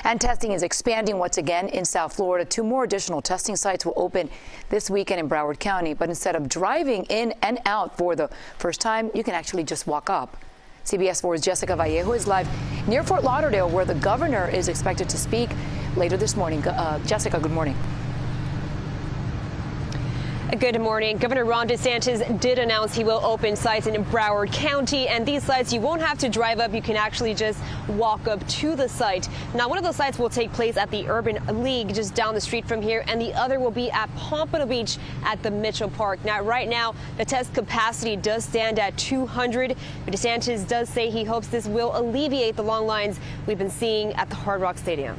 And testing is expanding once again in South Florida. 2 more additional testing sites will open this weekend in Broward County. But instead of driving in and out for the first time, you can actually just walk up. CBS 4's Jessica Vallejo is live near Fort Lauderdale, where the governor is expected to speak later this morning. Jessica, good morning. Good morning. Governor Ron DeSantis did announce he will open sites in Broward County, and these sites you won't have to drive up. You can actually just walk up to the site. Now, one of those sites will take place at the Urban League just down the street from here, and the other will be at Pompano Beach at the Mitchell Park. Now, right now, the test capacity does stand at 200, but DeSantis does say he hopes this will alleviate the long lines we've been seeing at the Hard Rock Stadium.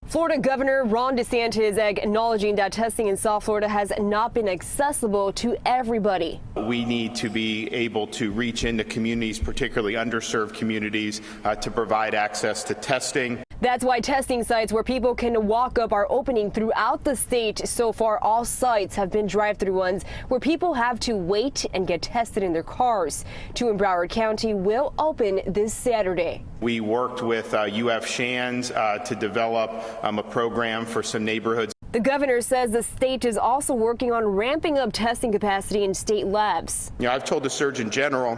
Florida Governor Ron DeSantis acknowledging that testing in South Florida has not been accessible to everybody. We need to be able to reach into communities, particularly underserved communities, to provide access to testing. That's why testing sites where people can walk up are opening throughout the state. So far, all sites have been drive-through ones where people have to wait and get tested in their cars. 2 in Broward County will open this Saturday. We worked with UF Shands to develop a program for some neighborhoods. The governor says the state is also working on ramping up testing capacity in state labs. You know, I've told the Surgeon General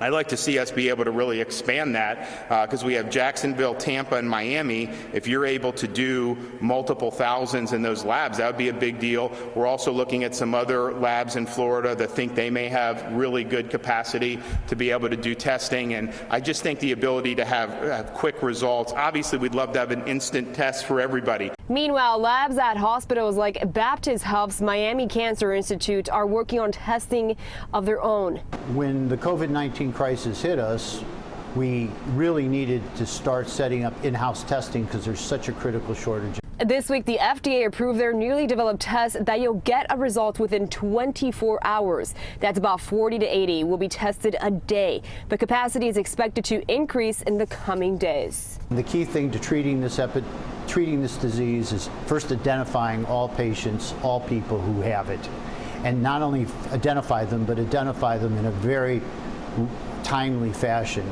I'd like to see us be able to really expand that because we have Jacksonville, Tampa, and Miami. If you're able to do multiple thousands in those labs, that would be a big deal. We're also looking at some other labs in Florida that think they may have really good capacity to be able to do testing. And I just think the ability to have quick results. Obviously, we'd love to have an instant test for everybody. Meanwhile, labs at hospitals like Baptist Health's Miami Cancer Institute are working on testing of their own. When the COVID-19 crisis hit us, we really needed to start setting up in-house testing because there's such a critical shortage. This week, the FDA approved their newly developed test that you'll get a result within 24 hours. That's about 40 to 80 will be tested a day. The capacity is expected to increase in the coming days. The key thing to treating this disease is first identifying all patients, all people who have it, and not only identify them, but identify them in a very timely fashion.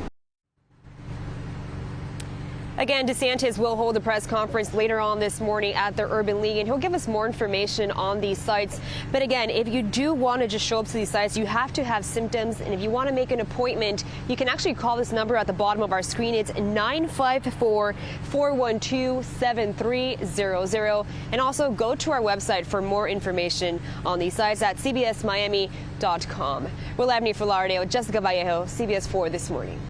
Again, DeSantis will hold a press conference later on this morning at the Urban League, and he'll give us more information on these sites. But again, if you do want to just show up to these sites, you have to have symptoms. And if you want to make an appointment, you can actually call this number at the bottom of our screen. It's 954-412-7300. And also go to our website for more information on these sites at cbsmiami.com. We're live near Fort Lauderdale with Jessica Vallejo, CBS 4 this morning.